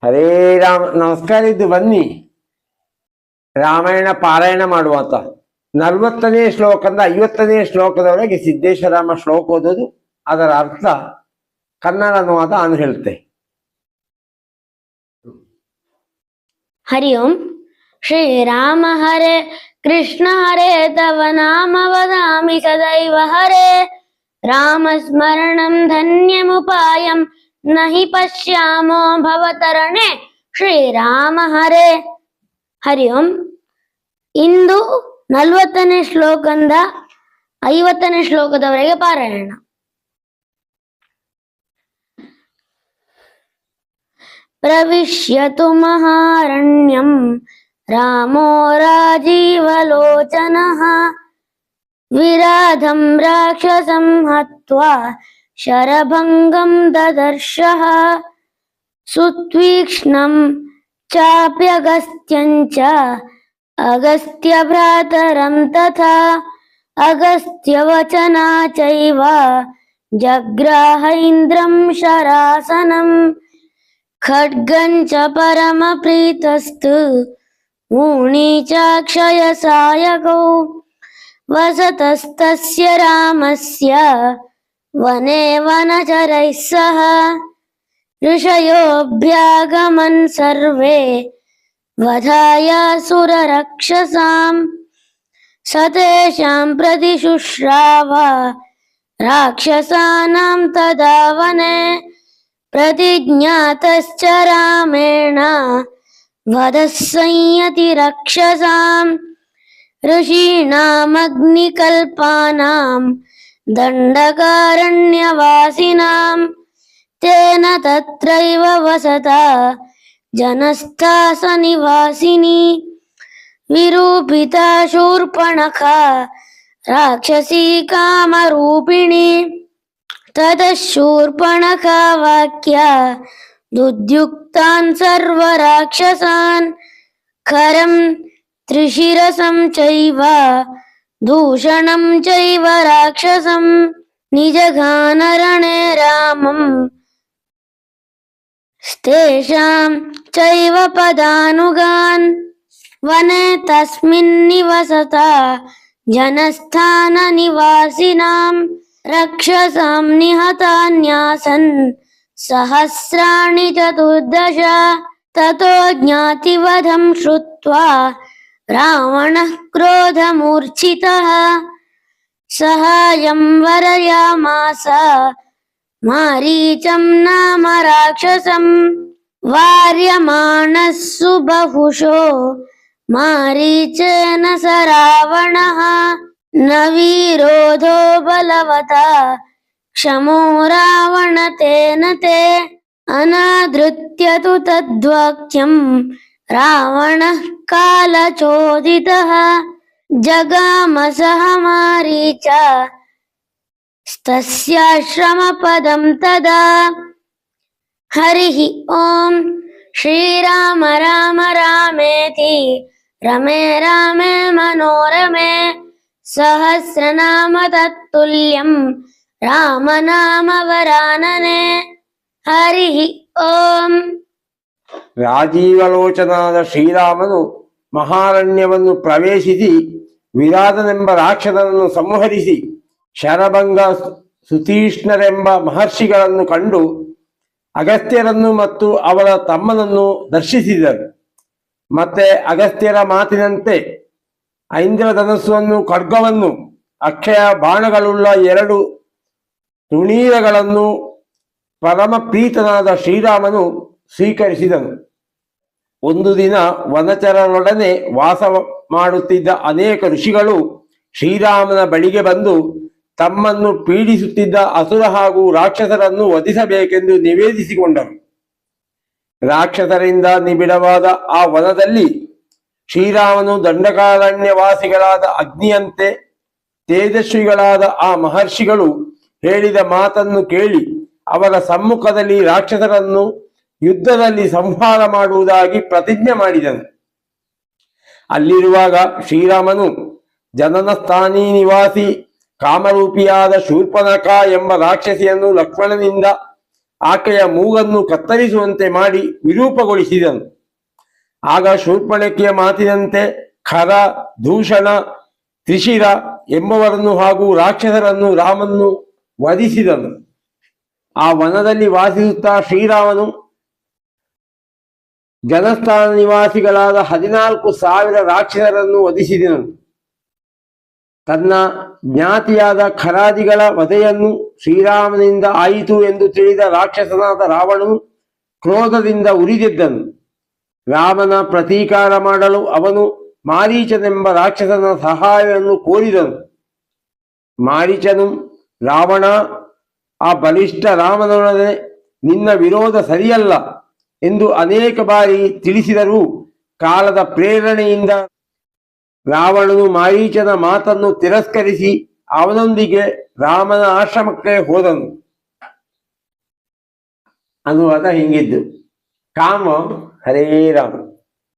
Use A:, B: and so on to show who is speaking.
A: ಹರೇ ರಾಮ. ನಮಸ್ಕಾರ. ಇದು ಬನ್ನಿ ರಾಮಾಯಣ ಪಾರಾಯಣ ಮಾಡುವಂತ 40ನೇ ಶ್ಲೋಕದಿಂದ 50ನೇ ಶ್ಲೋಕದವರೆಗೆ ಸಿದ್ದೇಶ್ವರಾಮ ಶ್ಲೋಕ ಓದೋದು, ಅದರ ಅರ್ಥ ಕನ್ನಡ ಅನುವಾದ ನಾನು ಹೇಳ್ತೆ.
B: ಹರಿ ಓಂ. ಶ್ರೀರಾಮ ಹರೇ ಕೃಷ್ಣ ಹರೇ ತವ ನಾಮ ವದಾಮಿ ಸದೈವ ಹರೇ. ರಾಮ ಸ್ಮರಣಂ ಧನ್ಯಮುಪಾಯಂ ನಹಿ ಪಶ್ಯಾಮೋ ಭವತರಣೆ. ಶ್ರೀರಾಮ ಹರೇ. ಹರಿ ಓಂ. ಇಂದು 40ನೇ ಶ್ಲೋಕದಿಂದ 50ನೇ ಶ್ಲೋಕದವರೆಗೆ ಪಾರಾಯಣ. ಪ್ರವಿಶ್ಯತು ಮಹಾರಣ್ಯಂ ರಾಮೋ ರಾಜೀವಲೋಚನಃ. ವಿರಾಧಂ ರಾಕ್ಷಸಂ ಹತ್ವಾ ಶರಭಂಗಂ ದದರ್ಶಃ. ಸುತ್ವೀಕ್ಷ್ಣಂ ಚಾಪ್ಯಗಸ್ತ್ಯಂ ಚ ಅಗಸ್ತ್ಯ ಭ್ರಾತರಂ ತಥಾ. ಅಗಸ್ತ್ಯವಚನಾ ಚೈವ ಜಗ್ರಾಹ ಇಂದ್ರಂ ಶರಾಸನಂ. ಖಡ್ಗಂ ಚ ಪರಮ ಪ್ರೀತಸ್ತು ಮೂಣಿ ಚಾಕ್ಷಯ ಸಾಯಕೌ. ವಸತಸ್ತಸ್ಯ ರಾಮಸ್ಯ ವನೆ ವನಚರೈಃ ಸಹ. ಋಷಯೋऽಭ್ಯಾಗಮನ್ ಸರ್ವೇ ವಧಾಯ ಸುರರಕ್ಷಸಾಂ. ಸತೇಷಾಂ ಪ್ರತಿಶುಶ್ರಾವ ರಾಕ್ಷಸಾನಾಂ ತದಾ ವನೆ. ಪ್ರತಿಜ್ಞಾತಶ್ಚ ರಾಮೇಣ ವಧಃ ಸಂಯತಿ ರಕ್ಷಸಾಂ. ಋಷೀಣಾಮಗ್ನಿಕಲ್ಪಾನಾಂ ದಂಡಕಾರಣ್ಯವಾಸಿನಾಂ. ತೇನ ತತ್ರೈವ ವಸತಾ ಜನಸ್ಥಾಸ ನಿವಾಸಿನಿ. ವಿರೂಪಿತಾ ಶೂರ್ಪಣಖಾ ರಾಕ್ಷಸೀ ಕಾಮರೂಪಿಣಿ. ತತಃ ಶೂರ್ಪಣಖಾ ವಾಕ್ಯ ದುದ್ಯುಕ್ತಾನ್ ಸರ್ವರಾಕ್ಷಸಾನ್. ಖರಂ ತ್ರಿಶಿರಸಂ ಚೈವ ದೂಷಣಂ ಚೈವ ರಾಕ್ಷಸಂ. ನಿಜಘಾನರಣೆ ರಾಮಂ ತೇಷಾಂ ಚೈವ ಪದಾನುಗಾನ್. ವನೆ ತಸ್ಮಿನ್ ನಿವಸತಾ ಜನಸ್ಥಾನ ನಿವಾಸಿನಾಂ. ರಕ್ಷಸಾಂ ನಿಹತಾನ್ಯಾಸನ್ ಸಹಸ್ರಾಣಿ ಚತುರ್ದಶ. ತತೋ ಜ್ಞಾತಿವಧಂ ಶ್ರುತ್ವಾ ರಾವಣಃ ಕ್ರೋಧಮೂರ್ಛಿತಃ. ಸಹಾಯಂ ವರಯಾಮಾಸ ಮಾರೀಚಂ ನಾಮ ರಾಕ್ಷಸಂ. ವಾರ್ಯಮಾಣಃ ಸುಬಹುಶೋ ಮಾರೀಚೇನ ಸ ರಾವಣಃ. ನ ವೀರೋಧೋ ಬಲವತಾ ಕ್ಷಮೋ ರಾವಣ ತೇನ ತೇ. ಅನಾದೃತ್ಯ ತು ತದ್ವಾಕ್ಯಂ ರಾವಣಃ ಕಾಲಚೋದಿತಃ. ಜಗಾಮ ಸಹ ಮಾರೀಚ ತಸ್ಯಾಶ್ರಮಪದಂ ತದಾ. ಹರಿಃ ಓಂ. ಶ್ರೀರಾಮ ರಾಮ ರಾಮೇತಿ ರಮೇ ರಾಮೇ ಮನೋರಮೇ. ಸಹಸ್ರನಾಮ ತತ್ತುಲ್ಯಂ ರಾಮನಾಮ ವರಾನನೆ. ಹರಿಃ ಓಂ.
A: ರಾಜೀವಲೋಚನಾದ ಶ್ರೀರಾಮನು ಮಹಾರಣ್ಯವನ್ನು ಪ್ರವೇಶಿಸಿ ವಿರಾಧನೆಂಬ ರಾಕ್ಷಸನನ್ನು ಸಂಹರಿಸಿ ಶರಭಂಗ ಸುತೀಕ್ಷ್ಣರೆಂಬ ಮಹರ್ಷಿಗಳನ್ನು ಕಂಡು ಅಗಸ್ತ್ಯರನ್ನು ಮತ್ತು ಅವರ ತಮ್ಮನನ್ನು ದರ್ಶಿಸಿದರು. ಮತ್ತೆ ಅಗಸ್ತ್ಯರ ಮಾತಿನಂತೆ ಐಂದ್ರಧನಸ್ಸನ್ನು, ಖಡ್ಗವನ್ನು, ಅಕ್ಷಯ ಬಾಣಗಳುಳ್ಳ 2 ತುಣೀರಗಳನ್ನು ಪರಮ ಪ್ರೀತನಾದ ಶ್ರೀರಾಮನು ಸ್ವೀಕರಿಸಿದನು. ಒಂದು ದಿನ ವನಚರರೊಡನೆ ವಾಸ ಮಾಡುತ್ತಿದ್ದ ಅನೇಕ ಋಷಿಗಳು ಶ್ರೀರಾಮನ ಬಳಿಗೆ ಬಂದು ತಮ್ಮನ್ನು ಪೀಡಿಸುತ್ತಿದ್ದ ಅಸುರ ಹಾಗೂ ರಾಕ್ಷಸರನ್ನು ವಧಿಸಬೇಕೆಂದು ನಿವೇದಿಸಿಕೊಂಡರು. ರಾಕ್ಷಸರಿಂದ ನಿಬಿಡವಾದ ಆ ವನದಲ್ಲಿ ಶ್ರೀರಾಮನು ದಂಡಕಾರಣ್ಯವಾಸಿಗಳಾದ ಅಗ್ನಿಯಂತೆ ತೇಜಸ್ವಿಗಳಾದ ಆ ಮಹರ್ಷಿಗಳು ಹೇಳಿದ ಮಾತನ್ನು ಕೇಳಿ ಅವರ ಸಮ್ಮುಖದಲ್ಲಿ ರಾಕ್ಷಸರನ್ನು ಯುದ್ಧದಲ್ಲಿ ಸಂಹಾರ ಮಾಡುವುದಾಗಿ ಪ್ರತಿಜ್ಞೆ ಮಾಡಿದನು. ಅಲ್ಲಿರುವಾಗ ಶ್ರೀರಾಮನು ಜನನ ಸ್ಥಾನಿ ನಿವಾಸಿ ಕಾಮರೂಪಿಯಾದ ಶೂರ್ಪನಖ ಎಂಬ ರಾಕ್ಷಸಿಯನ್ನು ಲಕ್ಷ್ಮಣನಿಂದ ಆಕೆಯ ಮೂಗನ್ನು ಕತ್ತರಿಸುವಂತೆ ಮಾಡಿ ವಿರೂಪಗೊಳಿಸಿದನು. ಆಗ ಶೂರ್ಪಣಖಿಯ ಮಾತಿನಂತೆ ಖರ, ದೂಷಣ, ತ್ರಿಶಿರ ಎಂಬವರನ್ನು ಹಾಗೂ ರಾಕ್ಷಸರನ್ನು ರಾಮನು ವಧಿಸಿದನು. ಆ ವನದಲ್ಲಿ ವಾಸಿಸುತ್ತಾ ಶ್ರೀರಾಮನು ಜನಸ್ಥಾನ ನಿವಾಸಿಗಳಾದ 14,000 ರಾಕ್ಷಸರನ್ನು ವಧಿಸಿದನು. ತನ್ನ ಜ್ಞಾತಿಯಾದ ಖರಾದಿಗಳ ವಧೆಯನ್ನು ಶ್ರೀರಾಮನಿಂದ ಆಯಿತು ಎಂದು ತಿಳಿದ ರಾಕ್ಷಸನಾದ ರಾವಣನು ಕ್ರೋಧದಿಂದ ಉರಿದೆದ್ದನು. ರಾಮನ ಪ್ರತೀಕಾರ ಮಾಡಲು ಅವನು ಮಾರೀಚನೆಂಬ ರಾಕ್ಷಸನ ಸಹಾಯವನ್ನು ಕೋರಿದನು. ಮಾರೀಚನು, ರಾವಣ, ಆ ಬಲಿಷ್ಠ ರಾಮನೊಡನೆ ನಿನ್ನ ವಿರೋಧ ಸರಿಯಲ್ಲ ಎಂದು ಅನೇಕ ಬಾರಿ ತಿಳಿಸಿದರೂ ಕಾಲದ ಪ್ರೇರಣೆಯಿಂದ ರಾವಣನು ಮಾರೀಚನ ಮಾತನ್ನು ತಿರಸ್ಕರಿಸಿ ಅವನೊಂದಿಗೆ ರಾಮನ ಆಶ್ರಮಕ್ಕೆ ಹೋದನು. ಅನುವಾದ ಹಿಂಗಿದ್ದು. ಕಾಮ ಹರೇ ರಾಮ.